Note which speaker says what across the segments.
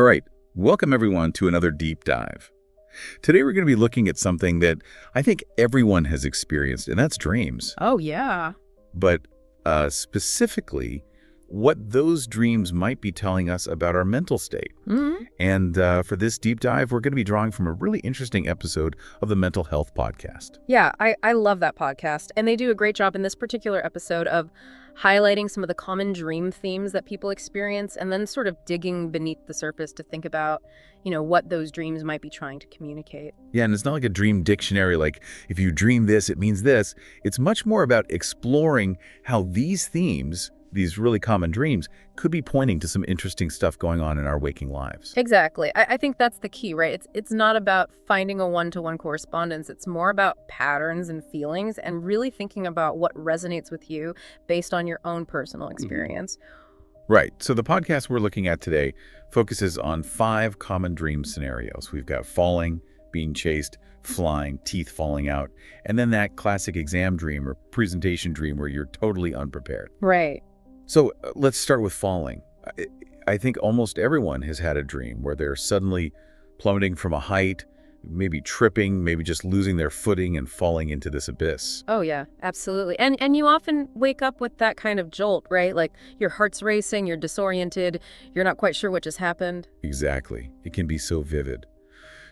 Speaker 1: All right, welcome everyone to another deep dive. Today we're going to be looking at something that I think everyone has experienced, and that's dreams.
Speaker 2: Oh, yeah.
Speaker 1: But specifically, what those dreams might be telling us about our mental state.
Speaker 2: Mm-hmm.
Speaker 1: And for this deep dive, we're going to be drawing from a really interesting episode of the Mental Health Podcast.
Speaker 2: Yeah, I love that podcast. And they do a great job in this particular episode of highlighting some of the common dream themes that people experience and then sort of digging beneath the surface to think about, what those dreams might be trying to communicate.
Speaker 1: Yeah, and it's not like a dream dictionary, like if you dream this, it means this. It's much more about exploring how these themes, these really common dreams, could be pointing to some interesting stuff going on in our waking lives.
Speaker 2: Exactly. I think that's the key, right? It's not about finding a one-to-one correspondence. It's more about patterns and feelings and really thinking about what resonates with you based on your own personal experience.
Speaker 1: Right. So the podcast we're looking at today focuses on 5 common dream scenarios. We've got falling, being chased, flying, teeth falling out, and then that classic exam dream or presentation dream where you're totally unprepared.
Speaker 2: Right.
Speaker 1: So let's start with falling. I think almost everyone has had a dream where they're suddenly plummeting from a height, maybe tripping, maybe just losing their footing and falling into this abyss.
Speaker 2: Oh, yeah, absolutely. And you often wake up with that kind of jolt, right? Like your heart's racing, you're disoriented, you're not quite sure what just happened.
Speaker 1: Exactly. It can be so vivid.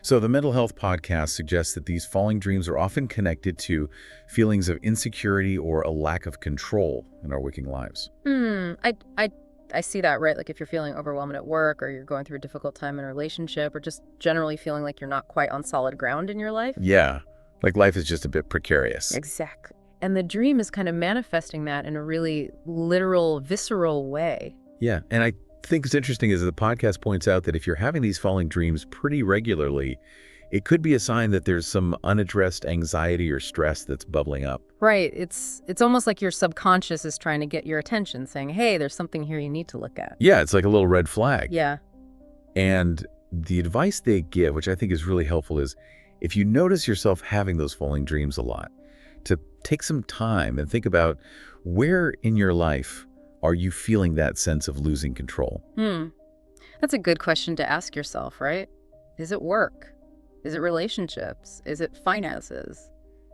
Speaker 1: So the Mental Health Podcast suggests that these falling dreams are often connected to feelings of insecurity or a lack of control in our waking lives.
Speaker 2: I see that, right? Like if you're feeling overwhelmed at work or you're going through a difficult time in a relationship or just generally feeling like you're not quite on solid ground in your life.
Speaker 1: Yeah, like life is just a bit precarious.
Speaker 2: Exactly. And the dream is kind of manifesting that in a really literal, visceral way.
Speaker 1: Yeah, and I think it's interesting is the podcast points out that if you're having these falling dreams pretty regularly, it could be a sign that there's some unaddressed anxiety or stress that's bubbling up.
Speaker 2: Right. It's almost like your subconscious is trying to get your attention, saying, hey, there's something here you need to look at.
Speaker 1: Yeah, it's like a little red flag.
Speaker 2: Yeah.
Speaker 1: And the advice they give, which I think is really helpful, is if you notice yourself having those falling dreams a lot, to take some time and think about where in your life are you feeling that sense of losing control?
Speaker 2: That's a good question to ask yourself, right? Is it work? Is it relationships? Is it finances?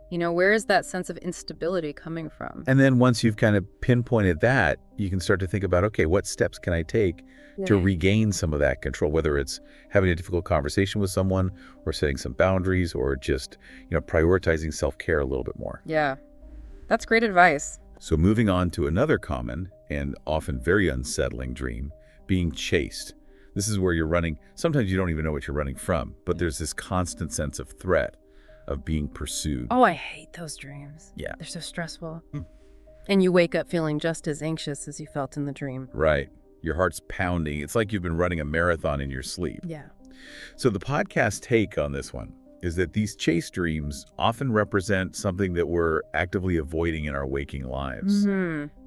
Speaker 2: Where is that sense of instability coming from?
Speaker 1: And then once you've kind of pinpointed that, you can start to think about, okay, what steps can I take to regain some of that control, whether it's having a difficult conversation with someone or setting some boundaries or just, prioritizing self-care a little bit more.
Speaker 2: Yeah, that's great advice.
Speaker 1: So moving on to another common and often very unsettling dream, being chased. This is where you're running. Sometimes you don't even know what you're running from, but there's this constant sense of threat of being pursued.
Speaker 2: Oh, I hate those dreams.
Speaker 1: Yeah.
Speaker 2: They're so stressful. And you wake up feeling just as anxious as you felt in the dream.
Speaker 1: Right. Your heart's pounding. It's like you've been running a marathon in your sleep.
Speaker 2: Yeah.
Speaker 1: So the podcast take on this one is that these chase dreams often represent something that we're actively avoiding in our waking lives.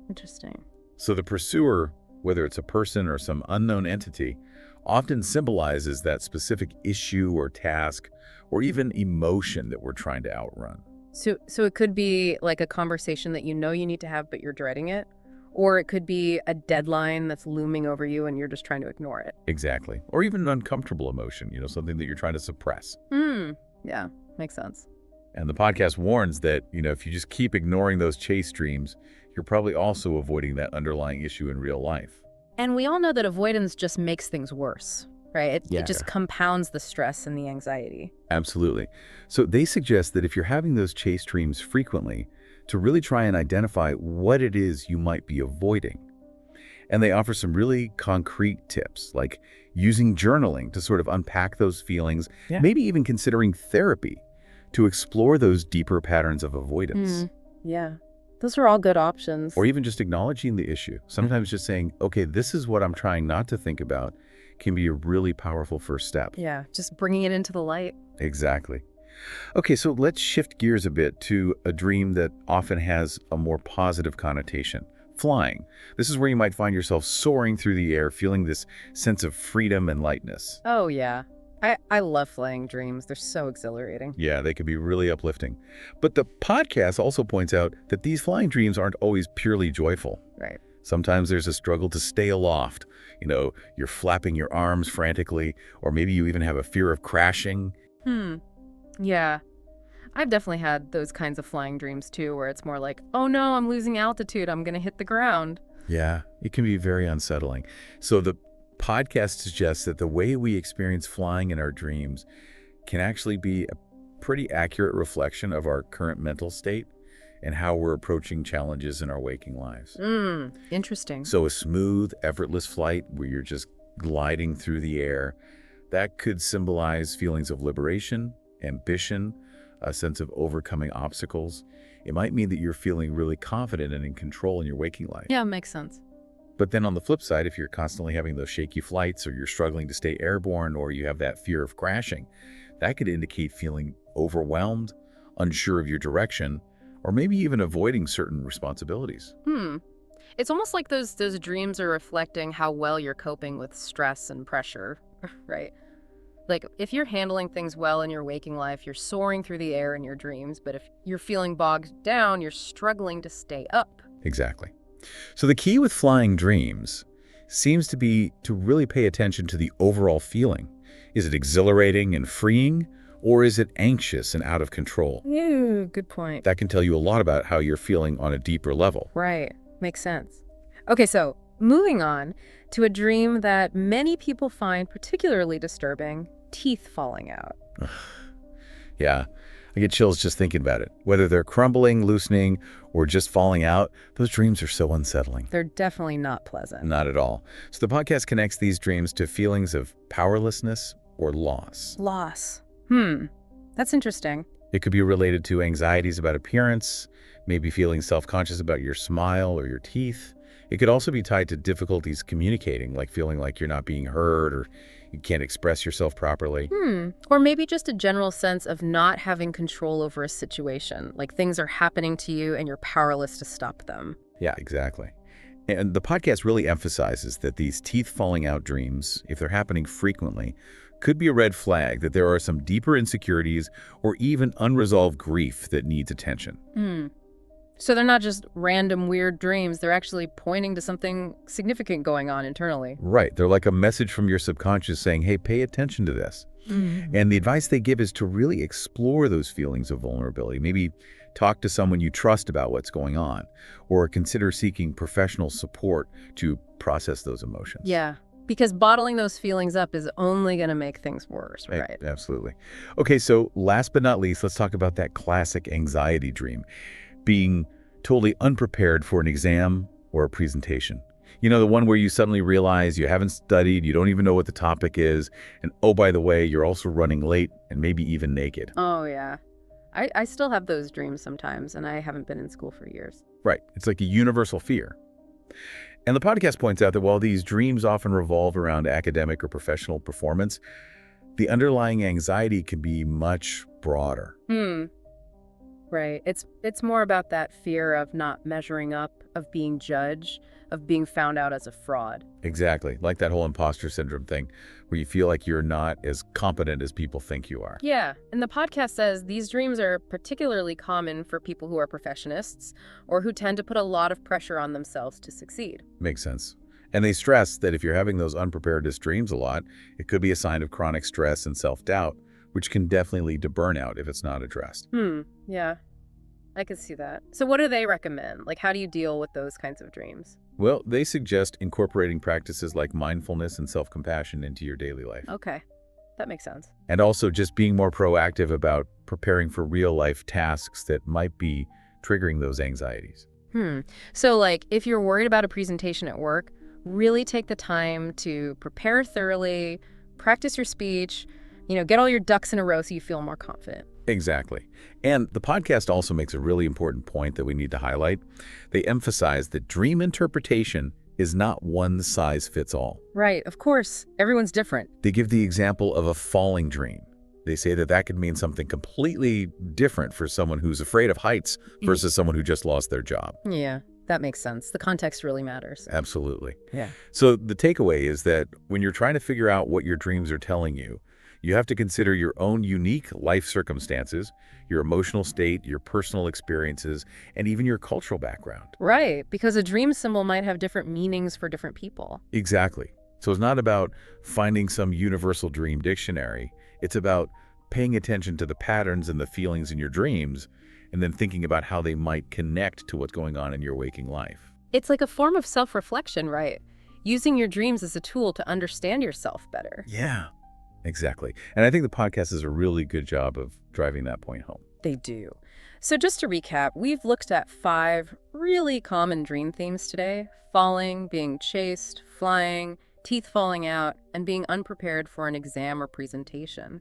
Speaker 2: Interesting.
Speaker 1: So the pursuer, whether it's a person or some unknown entity, often symbolizes that specific issue or task or even emotion that we're trying to outrun.
Speaker 2: So it could be like a conversation that you need to have, but you're dreading it. Or it could be a deadline that's looming over you and you're just trying to ignore it.
Speaker 1: Exactly. Or even an uncomfortable emotion, something that you're trying to suppress.
Speaker 2: Yeah, makes sense.
Speaker 1: And the podcast warns that, if you just keep ignoring those chase dreams, you're probably also avoiding that underlying issue in real life.
Speaker 2: And we all know that avoidance just makes things worse, right?
Speaker 1: Yeah.
Speaker 2: It just compounds the stress and the anxiety.
Speaker 1: Absolutely. So they suggest that if you're having those chase dreams frequently, to really try and identify what it is you might be avoiding. And they offer some really concrete tips, like using journaling to sort of unpack those feelings, maybe even considering therapy to explore those deeper patterns of avoidance.
Speaker 2: Yeah. Those are all good options.
Speaker 1: Or even just acknowledging the issue. Sometimes just saying, okay, this is what I'm trying not to think about can be a really powerful first step.
Speaker 2: Yeah, just bringing it into the light.
Speaker 1: Exactly. Okay, so let's shift gears a bit to a dream that often has a more positive connotation. Flying. This is where you might find yourself soaring through the air, feeling this sense of freedom and lightness.
Speaker 2: Oh, yeah. I love flying dreams. They're so exhilarating.
Speaker 1: Yeah, they can be really uplifting. But the podcast also points out that these flying dreams aren't always purely joyful.
Speaker 2: Right.
Speaker 1: Sometimes there's a struggle to stay aloft, You're flapping your arms frantically, or maybe you even have a fear of crashing.
Speaker 2: Yeah. I've definitely had those kinds of flying dreams too, where it's more like, oh no, I'm losing altitude, I'm gonna hit the ground.
Speaker 1: Yeah, it can be very unsettling. So the podcast suggests that the way we experience flying in our dreams can actually be a pretty accurate reflection of our current mental state and how we're approaching challenges in our waking lives.
Speaker 2: Interesting.
Speaker 1: So a smooth, effortless flight where you're just gliding through the air, that could symbolize feelings of liberation, ambition, a sense of overcoming obstacles. It might mean that you're feeling really confident and in control in your waking life.
Speaker 2: Yeah, makes sense.
Speaker 1: But then on the flip side, if you're constantly having those shaky flights, or you're struggling to stay airborne, or you have that fear of crashing, that could indicate feeling overwhelmed, unsure of your direction, or maybe even avoiding certain responsibilities.
Speaker 2: It's almost like those dreams are reflecting how well you're coping with stress and pressure, right? Like, if you're handling things well in your waking life, you're soaring through the air in your dreams, but if you're feeling bogged down, you're struggling to stay up.
Speaker 1: Exactly. So the key with flying dreams seems to be to really pay attention to the overall feeling. Is it exhilarating and freeing, or is it anxious and out of control?
Speaker 2: Yeah, good point.
Speaker 1: That can tell you a lot about how you're feeling on a deeper level.
Speaker 2: Right. Makes sense. Okay, so moving on to a dream that many people find particularly disturbing, teeth falling out.
Speaker 1: Yeah, I get chills just thinking about it. Whether they're crumbling, loosening, or just falling out, those dreams are so unsettling.
Speaker 2: They're definitely not pleasant.
Speaker 1: Not at all. So the podcast connects these dreams to feelings of powerlessness or loss.
Speaker 2: Loss. That's interesting.
Speaker 1: It could be related to anxieties about appearance, maybe feeling self-conscious about your smile or your teeth. It could also be tied to difficulties communicating, like feeling like you're not being heard or you can't express yourself properly.
Speaker 2: Or maybe just a general sense of not having control over a situation, like things are happening to you and you're powerless to stop them.
Speaker 1: Yeah, exactly. And the podcast really emphasizes that these teeth falling out dreams, if they're happening frequently, could be a red flag that there are some deeper insecurities or even unresolved grief that needs attention.
Speaker 2: So they're not just random weird dreams, they're actually pointing to something significant going on internally.
Speaker 1: Right. They're like a message from your subconscious saying, hey, pay attention to this. And the advice they give is to really explore those feelings of vulnerability. Maybe talk to someone you trust about what's going on, or consider seeking professional support to process those emotions.
Speaker 2: Yeah, because bottling those feelings up is only going to make things worse, right?
Speaker 1: Absolutely. Okay, so last but not least, let's talk about that classic anxiety dream. Being totally unprepared for an exam or a presentation. The one where you suddenly realize you haven't studied, you don't even know what the topic is, and oh, by the way, you're also running late and maybe even naked.
Speaker 2: Oh, yeah. I still have those dreams sometimes, and I haven't been in school for years.
Speaker 1: Right. It's like a universal fear. And the podcast points out that while these dreams often revolve around academic or professional performance, the underlying anxiety can be much broader.
Speaker 2: Right. It's more about that fear of not measuring up, of being judged, of being found out as a fraud.
Speaker 1: Exactly. Like that whole imposter syndrome thing, where you feel like you're not as competent as people think you are.
Speaker 2: Yeah. And the podcast says these dreams are particularly common for people who are perfectionists or who tend to put a lot of pressure on themselves to succeed.
Speaker 1: Makes sense. And they stress that if you're having those unpreparedness dreams a lot, it could be a sign of chronic stress and self-doubt, which can definitely lead to burnout if it's not addressed.
Speaker 2: Yeah, I could see that. So what do they recommend? Like, how do you deal with those kinds of dreams?
Speaker 1: Well, they suggest incorporating practices like mindfulness and self-compassion into your daily life.
Speaker 2: Okay, that makes sense.
Speaker 1: And also just being more proactive about preparing for real-life tasks that might be triggering those anxieties.
Speaker 2: So, like, if you're worried about a presentation at work, really take the time to prepare thoroughly, practice your speech, get all your ducks in a row so you feel more confident.
Speaker 1: Exactly. And the podcast also makes a really important point that we need to highlight. They emphasize that dream interpretation is not one size fits all.
Speaker 2: Right, of course. Everyone's different.
Speaker 1: They give the example of a falling dream. They say that could mean something completely different for someone who's afraid of heights versus someone who just lost their job.
Speaker 2: Yeah, that makes sense. The context really matters.
Speaker 1: Absolutely.
Speaker 2: Yeah.
Speaker 1: So the takeaway is that when you're trying to figure out what your dreams are telling you, you have to consider your own unique life circumstances, your emotional state, your personal experiences, and even your cultural background.
Speaker 2: Right, because a dream symbol might have different meanings for different people.
Speaker 1: Exactly. So it's not about finding some universal dream dictionary. It's about paying attention to the patterns and the feelings in your dreams, and then thinking about how they might connect to what's going on in your waking life.
Speaker 2: It's like a form of self-reflection, right? Using your dreams as a tool to understand yourself better.
Speaker 1: Yeah, exactly. And I think the podcast does a really good job of driving that point home.
Speaker 2: They do. So just to recap, we've looked at 5 really common dream themes today: falling, being chased, flying, teeth falling out, and being unprepared for an exam or presentation.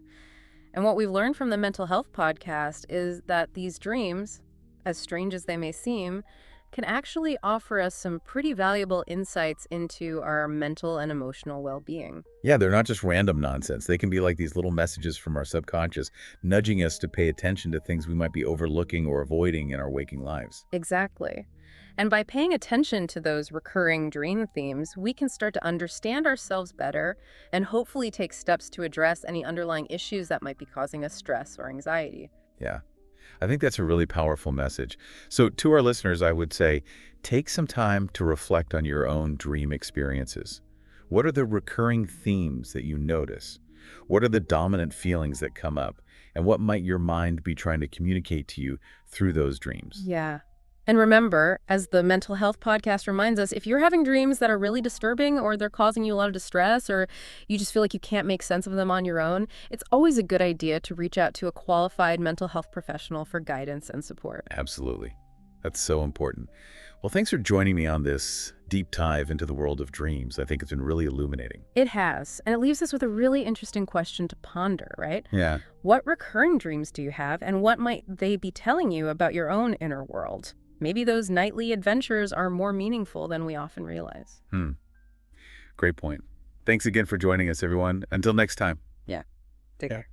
Speaker 2: And what we've learned from the mental health podcast is that these dreams, as strange as they may seem, can actually offer us some pretty valuable insights into our mental and emotional well-being.
Speaker 1: Yeah, they're not just random nonsense. They can be like these little messages from our subconscious, nudging us to pay attention to things we might be overlooking or avoiding in our waking lives.
Speaker 2: Exactly. And by paying attention to those recurring dream themes, we can start to understand ourselves better and hopefully take steps to address any underlying issues that might be causing us stress or anxiety.
Speaker 1: Yeah, I think that's a really powerful message. So to our listeners, I would say, take some time to reflect on your own dream experiences. What are the recurring themes that you notice? What are the dominant feelings that come up? And what might your mind be trying to communicate to you through those dreams?
Speaker 2: Yeah. And remember, as the mental health podcast reminds us, if you're having dreams that are really disturbing or they're causing you a lot of distress or you just feel like you can't make sense of them on your own, it's always a good idea to reach out to a qualified mental health professional for guidance and support.
Speaker 1: Absolutely. That's so important. Well, thanks for joining me on this deep dive into the world of dreams. I think it's been really illuminating.
Speaker 2: It has, and it leaves us with a really interesting question to ponder, right?
Speaker 1: Yeah.
Speaker 2: What recurring dreams do you have, and what might they be telling you about your own inner world? Maybe those nightly adventures are more meaningful than we often realize.
Speaker 1: Great point. Thanks again for joining us, everyone. Until next time.
Speaker 2: Yeah. Take care.